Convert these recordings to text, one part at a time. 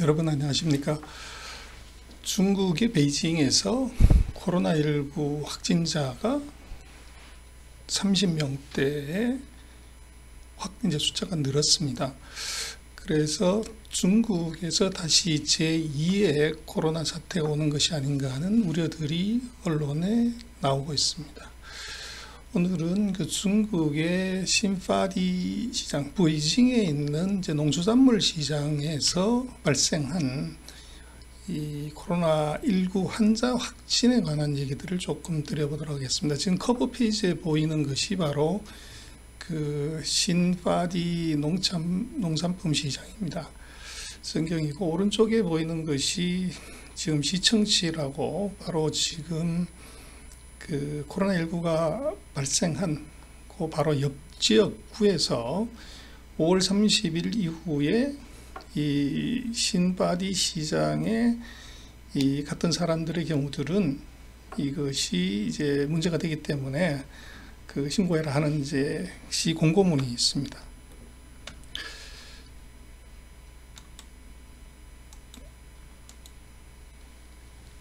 여러분 안녕하십니까? 중국의 베이징에서 코로나19 확진자가 30명대에 확진자 숫자가 늘었습니다. 그래서 중국에서 다시 제2의 코로나 사태가 오는 것이 아닌가 하는 우려들이 언론에 나오고 있습니다. 오늘은 그 중국의 신파디 시장, 베이징에 있는 이제 농수산물 시장에서 발생한 이 코로나19 환자 확진에 관한 얘기들을 조금 드려보도록 하겠습니다. 지금 커버 페이지에 보이는 것이 바로 그 신파디 농산품 시장입니다. 성경이고, 오른쪽에 보이는 것이 지금 시청치라고 바로 지금 그 코로나19가 발생한 그 바로 옆 지역구에서 5월 30일 이후에 이 신바디 시장에 이 갔던 사람들의 경우들은 이것이 이제 문제가 되기 때문에 그 신고해라 하는 이제 시 공고문이 있습니다.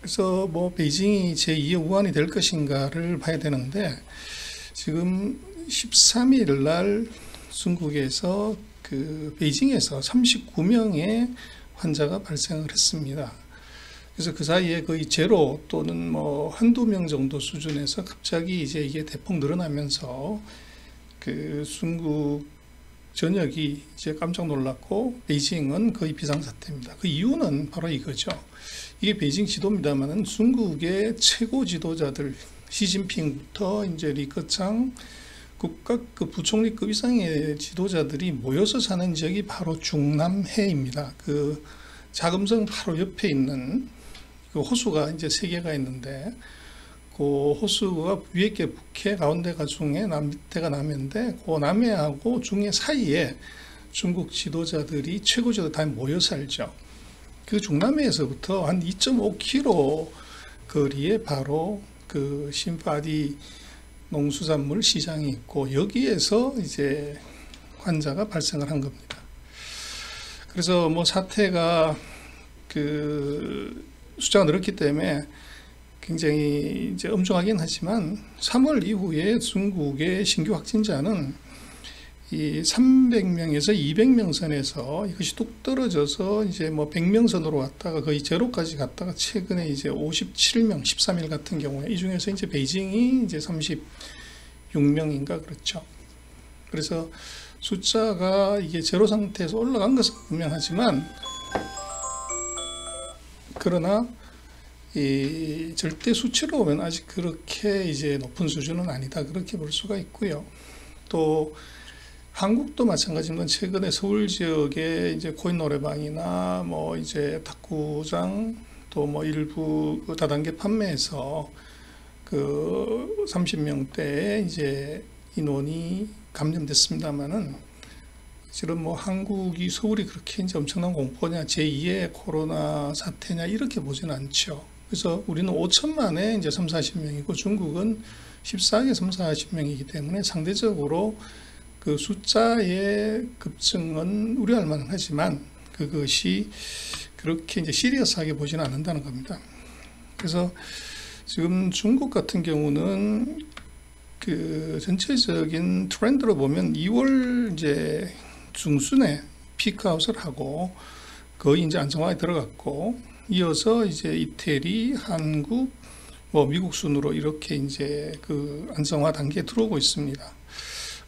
그래서 뭐 베이징이 제2의 우한이 될 것인가를 봐야 되는데, 지금 13일 날 중국에서 그 베이징에서 39명의 환자가 발생을 했습니다. 그래서 그 사이에 거의 제로 또는 뭐 한두 명 정도 수준에서 갑자기 이제 이게 대폭 늘어나면서 그 중국 전역이 이제 깜짝 놀랐고, 베이징은 거의 비상사태입니다. 그 이유는 바로 이거죠. 이게 베이징 지도입니다만은 중국의 최고 지도자들, 시진핑부터 이제 리커창 국가 그 부총리급 이상의 지도자들이 모여서 사는 지역이 바로 중남해입니다. 그 자금성 바로 옆에 있는 그 호수가 이제 세 개가 있는데, 그 호수가 위에 게 북해, 가운데가 중해, 밑에가 남해인데, 그 남해하고 중해 사이에 중국 지도자들이 최고 지도자 다 모여 살죠. 그 중남해에서부터 한 2.5km 거리에 바로 그 신파디 농수산물 시장이 있고, 여기에서 이제 환자가 발생을 한 겁니다. 그래서 뭐 사태가 그 숫자가 늘었기 때문에 굉장히 이제 엄중하긴 하지만, 3월 이후에 중국의 신규 확진자는 이 300명에서 200명 선에서 이것이 뚝 떨어져서 이제 뭐 100명 선으로 왔다가 거의 제로까지 갔다가 최근에 이제 57명, 13일 같은 경우에 이 중에서 이제 베이징이 이제 36명인가 그렇죠. 그래서 숫자가 이게 제로 상태에서 올라간 것은 분명하지만, 그러나 이 절대 수치로 보면 아직 그렇게 이제 높은 수준은 아니다, 그렇게 볼 수가 있고요. 또 한국도 마찬가지입니다. 최근에 서울 지역에 이제 코인 노래방이나 뭐 이제 탁구장, 또 뭐 일부 그 다단계 판매에서 그 30명대의 이제 인원이 감염됐습니다만은, 지금 뭐 한국이, 서울이 그렇게 이제 엄청난 공포냐, 제2의 코로나 사태냐, 이렇게 보지는 않죠. 그래서 우리는 5천만에 이제 3, 40명이고 중국은 14개 3, 40명이기 때문에 상대적으로 그 숫자의 급증은 우려할 만은 하지만 그것이 그렇게 이제 시리어스하게 보지는 않는다는 겁니다. 그래서 지금 중국 같은 경우는 그 전체적인 트렌드로 보면 2월 이제 중순에 피크아웃을 하고 거의 이제 안정화에 들어갔고, 이어서 이제 이태리, 한국, 뭐 미국 순으로 이렇게 이제 그 안정화 단계에 들어오고 있습니다.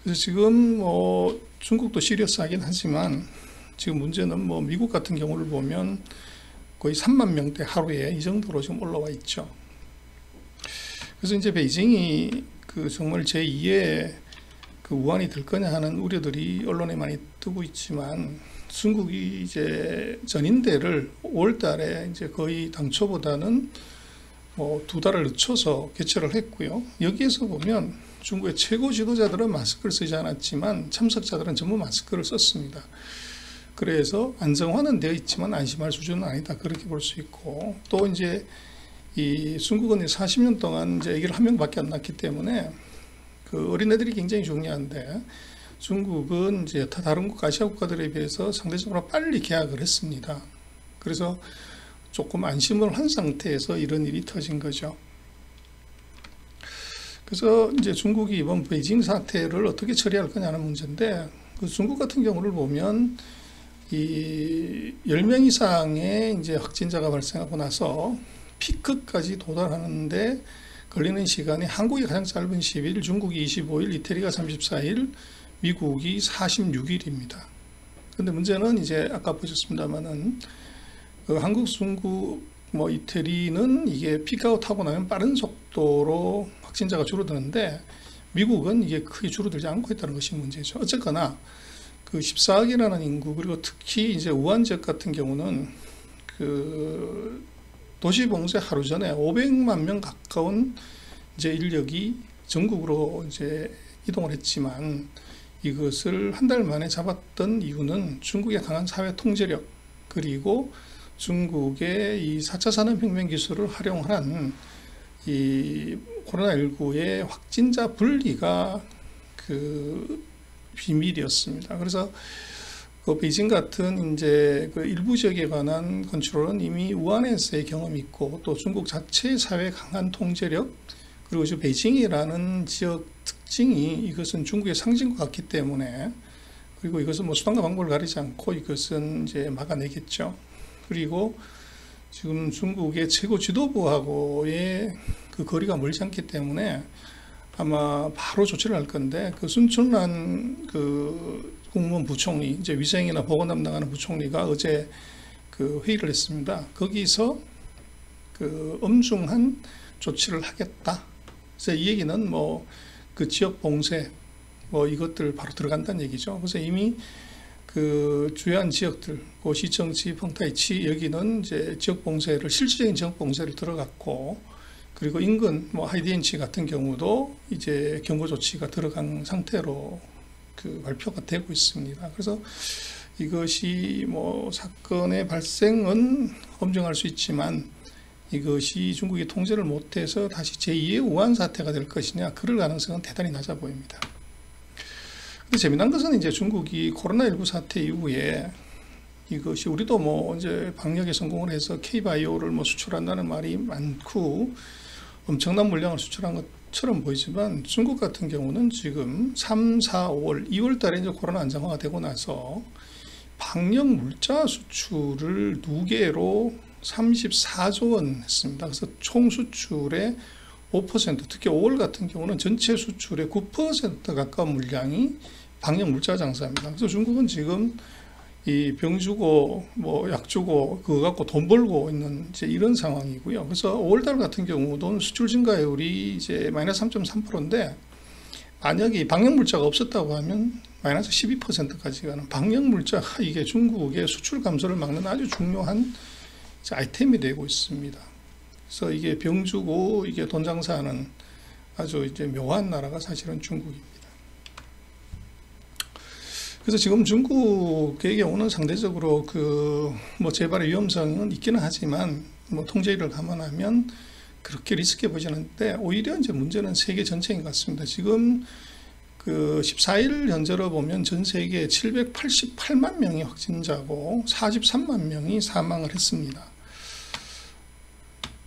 그래서 지금 뭐 중국도 시리어스하긴 하지만, 지금 문제는 뭐 미국 같은 경우를 보면 거의 3만 명대 하루에 이 정도로 지금 올라와 있죠. 그래서 이제 베이징이 그 정말 제2의 그 우한이 될 거냐 하는 우려들이 언론에 많이 뜨고 있지만, 중국이 이제 전인대를 5월 달에 이제 거의 당초보다는 뭐 2달을 늦춰서 개최를 했고요. 여기에서 보면 중국의 최고 지도자들은 마스크를 쓰지 않았지만 참석자들은 전부 마스크를 썼습니다. 그래서 안정화는 되어 있지만 안심할 수준은 아니다, 그렇게 볼 수 있고, 또 이제 이 중국은 40년 동안 이제 아기를 한 명밖에 안 낳기 때문에 그 어린애들이 굉장히 중요한데, 중국은 이제 다른 아시아 국가들에 비해서 상대적으로 빨리 개학을 했습니다. 그래서 조금 안심을 한 상태에서 이런 일이 터진 거죠. 그래서 이제 중국이 이번 베이징 사태를 어떻게 처리할 거냐는 문제인데, 그 중국 같은 경우를 보면 이 10명 이상의 이제 확진자가 발생하고 나서 피크까지 도달하는데 걸리는 시간이 한국이 가장 짧은 10일, 중국이 25일, 이태리가 34일, 미국이 46일입니다. 근데 문제는 이제 아까 보셨습니다만은 그 한국, 중국, 이태리는 이게 피크아웃하고 나면 빠른 속도로 확진자가 줄어드는데 미국은 이게 크게 줄어들지 않고 있다는 것이 문제죠. 어쨌거나 그 14억이라는 인구, 그리고 특히 이제 우한 지역 같은 경우는 그 도시 봉쇄 하루 전에 500만 명 가까운 이제 인력이 전국으로 이제 이동을 했지만 이것을 한 달 만에 잡았던 이유는 중국의 강한 사회 통제력, 그리고 중국의 이 4차 산업혁명 기술을 활용한 이 코로나19의 확진자 분리가 그 비밀이었습니다. 그래서 그 베이징 같은 이제 그 일부 지역에 관한 컨트롤은 이미 우한에서의 경험이 있고, 또 중국 자체의 사회 강한 통제력, 그리고 지금 베이징이라는 지역 특징이 이것은 중국의 상징과 같기 때문에, 그리고 이것은 수단과 방법을 가리지 않고 이것은 이제 막아내겠죠. 그리고 지금 중국의 최고 지도부하고의 그 거리가 멀지 않기 때문에 아마 바로 조치를 할 건데, 그 순춘란 그 국무원 부총리, 이제 위생이나 보건 담당하는 부총리가 어제 그 회의를 했습니다. 거기서 그 엄중한 조치를 하겠다. 그래서 이 얘기는 그 지역 봉쇄 이것들 바로 들어간다는 얘기죠. 그래서 이미 그 주요한 지역들, 그 시청치, 펑타이치 여기는 이제 지역 봉쇄를, 실질적인 지역 봉쇄를 들어갔고, 그리고 인근 하이디엔치 같은 경우도 이제 경고 조치가 들어간 상태로 그 발표가 되고 있습니다. 그래서 이것이 사건의 발생은 엄정할 수 있지만 이것이 중국이 통제를 못해서 다시 제2의 우한 사태가 될 것이냐, 그럴 가능성은 대단히 낮아 보입니다. 근데 재미난 것은 이제 중국이 코로나19 사태 이후에 이것이, 우리도 이제 방역에 성공을 해서 K바이오를 수출한다는 말이 많고 엄청난 물량을 수출한 것처럼 보이지만, 중국 같은 경우는 지금 3, 4, 5월, 2월 달에 이제 코로나 안정화가 되고 나서 방역 물자 수출을 누계로 34조 원 했습니다. 그래서 총 수출의 5%, 특히 5월 같은 경우는 전체 수출의 9% 가까운 물량이 방역 물자 장사입니다. 그래서 중국은 지금 이 병 주고 약 주고 그거 갖고 돈 벌고 있는 이제 이런 상황이고요. 그래서 5월달 같은 경우도 수출 증가율이 이제 마이너스 3.3%인데, 만약에 방역 물자가 없었다고 하면 마이너스 12%까지 가는, 방역 물자가 이게 중국의 수출 감소를 막는 아주 중요한 아이템이 되고 있습니다. 그래서 이게 병 주고 이게 돈 장사하는 아주 이제 묘한 나라가 사실은 중국입니다. 그래서 지금 중국의 경우는 상대적으로 재발의 위험성은 있기는 하지만 통제를 감안하면 그렇게 리스크해 보지는 않는데, 오히려 이제 문제는 세계 전체인 것 같습니다. 지금 그 14일 현재로 보면 전 세계 788만 명이 확진자고 43만 명이 사망을 했습니다.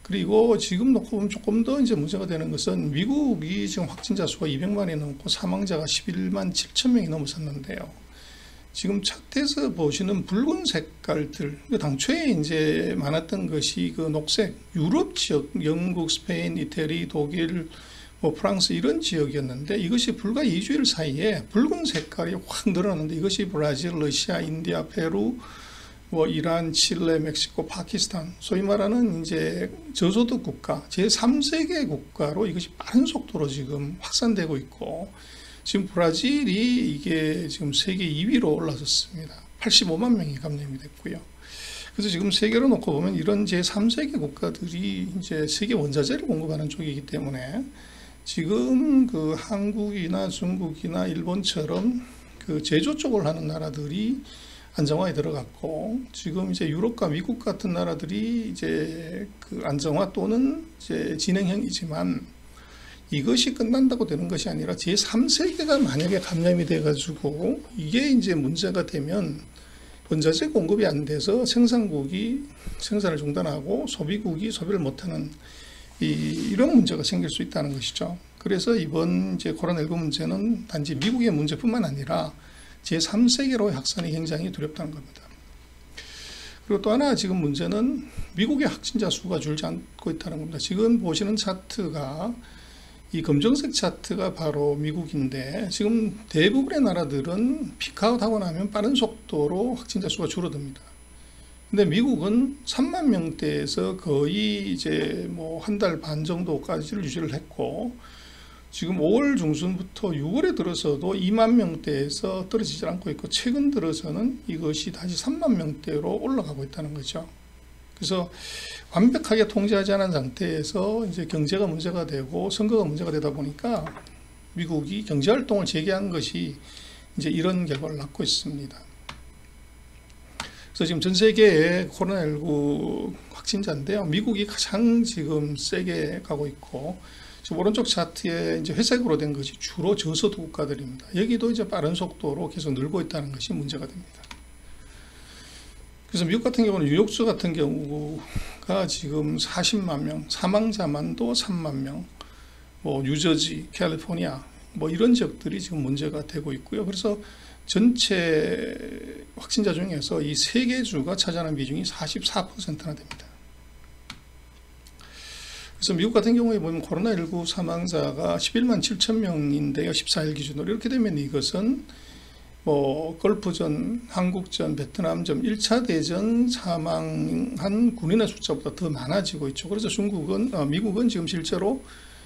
그리고 지금 놓고 보면 조금 더 이제 문제가 되는 것은 미국이 지금 확진자 수가 200만이 넘고 사망자가 11만 7천 명이 넘어섰는데요. 지금 차트에서 보시는 붉은 색깔들, 당초에 이제 많았던 것이 그 녹색, 유럽 지역, 영국, 스페인, 이태리, 독일, 프랑스 이런 지역이었는데, 이것이 불과 2주일 사이에 붉은 색깔이 확 늘어났는데, 이것이 브라질, 러시아, 인디아, 페루, 이란, 칠레, 멕시코, 파키스탄, 소위 말하는 이제 저소득 국가, 제3세계 국가로 이것이 빠른 속도로 지금 확산되고 있고, 지금 브라질이 이게 지금 세계 2위로 올라섰습니다. 85만 명이 감염이 됐고요. 그래서 지금 세계로 놓고 보면 이런 제3세계 국가들이 이제 세계 원자재를 공급하는 쪽이기 때문에 지금 그 한국이나 중국이나 일본처럼 그 제조 쪽을 하는 나라들이 안정화에 들어갔고, 지금 이제 유럽과 미국 같은 나라들이 이제 그 안정화 또는 이제 진행형이지만, 이것이 끝난다고 되는 것이 아니라 제3세계가 만약에 감염이 돼가지고 이게 이제 문제가 되면 원자재 공급이 안 돼서 생산국이 생산을 중단하고 소비국이 소비를 못하는 이런 문제가 생길 수 있다는 것이죠. 그래서 이번 이제 코로나19 문제는 단지 미국의 문제뿐만 아니라 제3세계로의 확산이 굉장히 두렵다는 겁니다. 그리고 또 하나 지금 문제는 미국의 확진자 수가 줄지 않고 있다는 겁니다. 지금 보시는 차트가 이 검정색 차트가 바로 미국인데 지금 대부분의 나라들은 피크아웃하고 나면 빠른 속도로 확진자 수가 줄어듭니다. 근데 미국은 3만 명대에서 거의 이제 뭐 한 달 반 정도까지를 유지를 했고 지금 5월 중순부터 6월에 들어서도 2만 명대에서 떨어지지 않고 있고 최근 들어서는 이것이 다시 3만 명대로 올라가고 있다는 거죠. 그래서 완벽하게 통제하지 않은 상태에서 이제 경제가 문제가 되고 선거가 문제가 되다 보니까 미국이 경제활동을 재개한 것이 이제 이런 결과를 낳고 있습니다. 그래서 지금 전 세계의 코로나19 확진자인데요. 미국이 가장 지금 세게 가고 있고, 지금 오른쪽 차트에 이제 회색으로 된 것이 주로 저소득 국가들입니다. 여기도 이제 빠른 속도로 계속 늘고 있다는 것이 문제가 됩니다. 그래서 미국 같은 경우는 뉴욕주 같은 경우가 지금 40만 명, 사망자만도 3만 명, 뭐 뉴저지, 캘리포니아, 뭐 이런 지역들이 지금 문제가 되고 있고요. 그래서 전체 확진자 중에서 이 세 개 주가 차지하는 비중이 44%나 됩니다. 그래서 미국 같은 경우에 보면 코로나19 사망자가 11만 7천 명인데요. 14일 기준으로. 이렇게 되면 이것은 뭐 걸프전, 한국전, 베트남전, 1차 대전 사망한 군인의 숫자보다 더 많아지고 있죠. 그래서 미국은 지금 실제로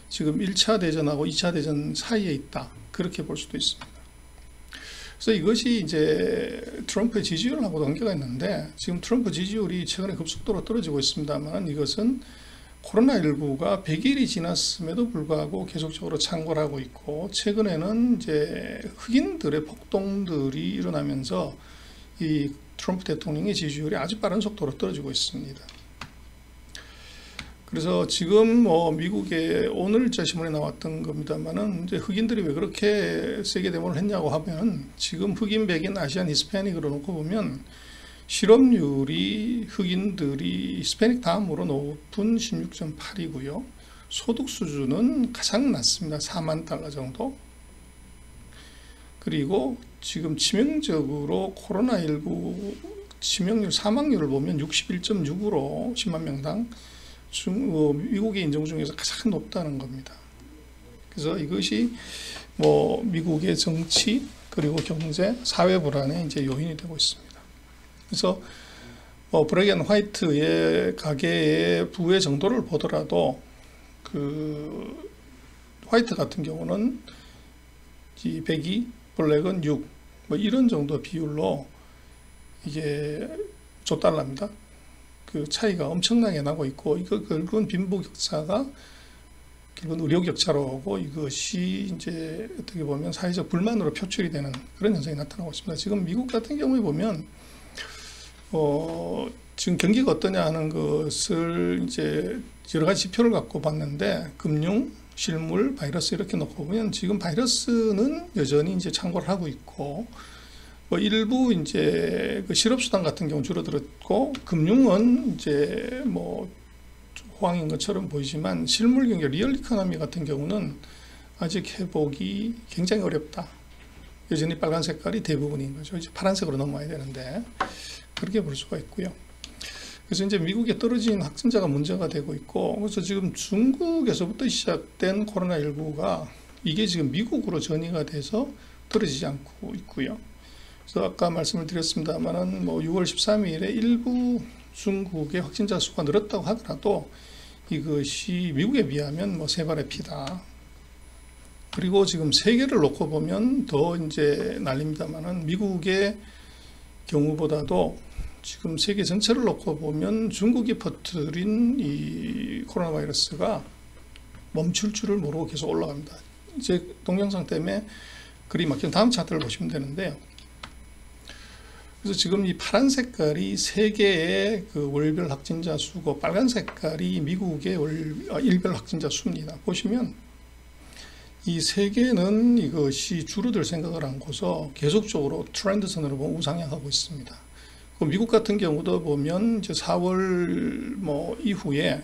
지금 1차 대전하고 2차 대전 사이에 있다. 그렇게 볼 수도 있습니다. 그래서 이것이 이제 트럼프의 지지율하고도 관계가 있는데 지금 트럼프 지지율이 최근에 급속도로 떨어지고 있습니다만 이것은 코로나19가 100일이 지났음에도 불구하고 계속적으로 창궐하고 있고 최근에는 이제 흑인들의 폭동들이 일어나면서 이 트럼프 대통령의 지지율이 아주 빠른 속도로 떨어지고 있습니다. 그래서 지금 뭐 미국의 오늘자 신문에 나왔던 겁니다만은 이제 흑인들이 왜 그렇게 세게 데모를 했냐고 하면 지금 흑인, 백인, 아시안, 히스패닉으로 놓고 보면 실업률이 흑인들이 히스패닉 다음으로 높은 16.8이고요. 소득 수준은 가장 낮습니다. 4만 달러 정도. 그리고 지금 치명적으로 코로나19 치명률, 사망률을 보면 61.6으로 10만 명당 미국의 인종 중에서 가장 높다는 겁니다. 그래서 이것이 뭐 미국의 정치 그리고 경제, 사회 불안의 이제 요인이 되고 있습니다. 그래서 브랙 앤 화이트의 가계의 부의 정도를 보더라도 그 화이트 같은 경우는 이 102, 블랙은 6, 뭐 이런 정도 비율로 이게 $1입니다. 그 차이가 엄청나게 나고 있고 이거 결국은 빈부격차가 결국은 의료격차로 오고 이것이 이제 어떻게 보면 사회적 불만으로 표출이 되는 그런 현상이 나타나고 있습니다. 지금 미국 같은 경우에 보면 지금 경기가 어떠냐 하는 것을 이제 여러 가지 지표를 갖고 봤는데 금융, 실물, 바이러스 이렇게 놓고 보면 지금 바이러스는 여전히 이제 창궐을 하고 있고 뭐 일부 이제 그 실업수당 같은 경우 줄어들었고 금융은 이제 뭐 호황인 것처럼 보이지만 실물 경제, 리얼 이코노미 같은 경우는 아직 회복이 굉장히 어렵다. 여전히 빨간 색깔이 대부분인 거죠. 이제 파란색으로 넘어야 되는데 그렇게 볼 수가 있고요. 그래서 이제 미국에 떨어진 확진자가 문제가 되고 있고 그래서 지금 중국에서부터 시작된 코로나19가 이게 지금 미국으로 전이가 돼서 떨어지지 않고 있고요. 그래서 아까 말씀을 드렸습니다만은 뭐 6월 13일에 일부 중국의 확진자 수가 늘었다고 하더라도 이것이 미국에 비하면 뭐 세 발의 피다. 그리고 지금 세계를 놓고 보면 더 이제 난립니다만은 미국의 경우보다도 지금 세계 전체를 놓고 보면 중국이 퍼뜨린 이 코로나 바이러스가 멈출 줄을 모르고 계속 올라갑니다. 이제 동영상 때문에 그리 막힌 다음 차트를 보시면 되는데요. 그래서 지금 이 파란 색깔이 세계의 그 월별 확진자 수고 빨간 색깔이 미국의 일별 확진자 수입니다. 보시면 이 세계는 이것이 줄어들 생각을 안고서 계속적으로 트렌드선으로 보면 우상향하고 있습니다. 미국 같은 경우도 보면 이제 4월 이후에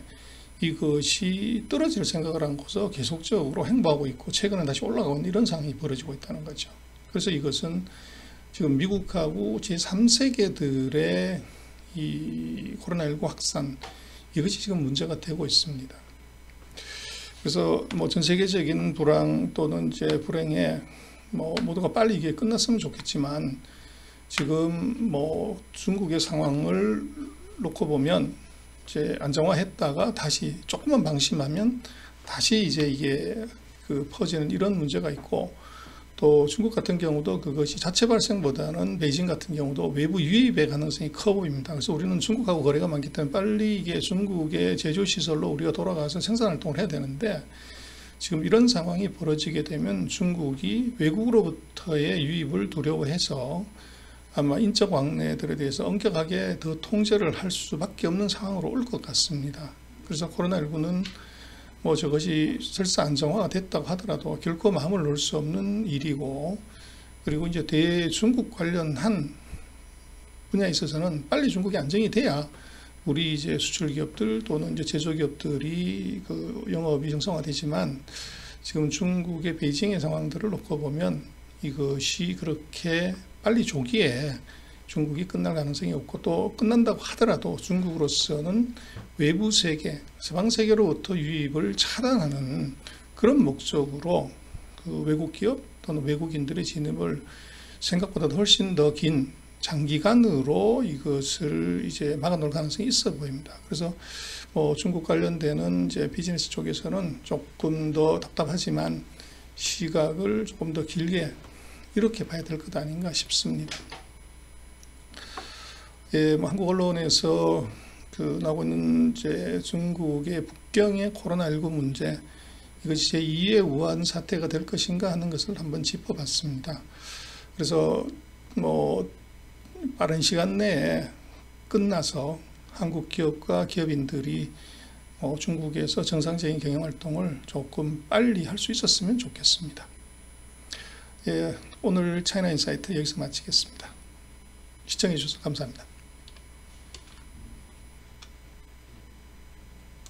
이것이 떨어질 생각을 하고서 계속적으로 행보하고 있고 최근에 다시 올라가는 이런 상황이 벌어지고 있다는 거죠. 그래서 이것은 지금 미국하고 제3세계들의 이 코로나19 확산 이것이 지금 문제가 되고 있습니다. 그래서 전 세계적인 불황 또는 이제 불행에 모두가 빨리 이게 끝났으면 좋겠지만 지금 중국의 상황을 놓고 보면 이제 안정화했다가 다시 조금만 방심하면 다시 이제 이게 퍼지는 이런 문제가 있고, 또 중국 같은 경우도 그것이 자체 발생보다는 베이징 같은 경우도 외부 유입의 가능성이 커 보입니다. 그래서 우리는 중국하고 거래가 많기 때문에 빨리 이게 중국의 제조 시설로 우리가 돌아가서 생산 활동을 해야 되는데, 지금 이런 상황이 벌어지게 되면 중국이 외국으로부터의 유입을 두려워해서 아마 인적 왕래들에 대해서 엄격하게 더 통제를 할 수밖에 없는 상황으로 올 것 같습니다. 그래서 코로나19는 저것이 설사 안정화가 됐다고 하더라도 결코 마음을 놓을 수 없는 일이고, 그리고 이제 대중국 관련한 분야에 있어서는 빨리 중국이 안정이 돼야 우리 이제 수출 기업들 또는 이제 제조 기업들이 영업이 정상화되지만, 지금 중국의 베이징의 상황들을 놓고 보면 이것이 그렇게 빨리 조기에 중국이 끝날 가능성이 없고, 또 끝난다고 하더라도 중국으로서는 외부 세계, 서방 세계로부터 유입을 차단하는 그런 목적으로 외국 기업 또는 외국인들의 진입을 생각보다 훨씬 더 긴 장기간으로 이것을 이제 막아놓을 가능성이 있어 보입니다. 그래서 중국 관련되는 이제 비즈니스 쪽에서는 조금 더 답답하지만 시각을 조금 더 길게 이렇게 봐야 될 것 아닌가 싶습니다. 한국 언론에서 나오고 있는 이제 중국의 북경의 코로나19 문제, 이것이 제2의 우한 사태가 될 것인가 하는 것을 한번 짚어봤습니다. 그래서 빠른 시간 내에 끝나서 한국 기업과 기업인들이 중국에서 정상적인 경영 활동을 조금 빨리 할 수 있었으면 좋겠습니다. 오늘 차이나 인사이트 여기서 마치겠습니다. 시청해 주셔서 감사합니다.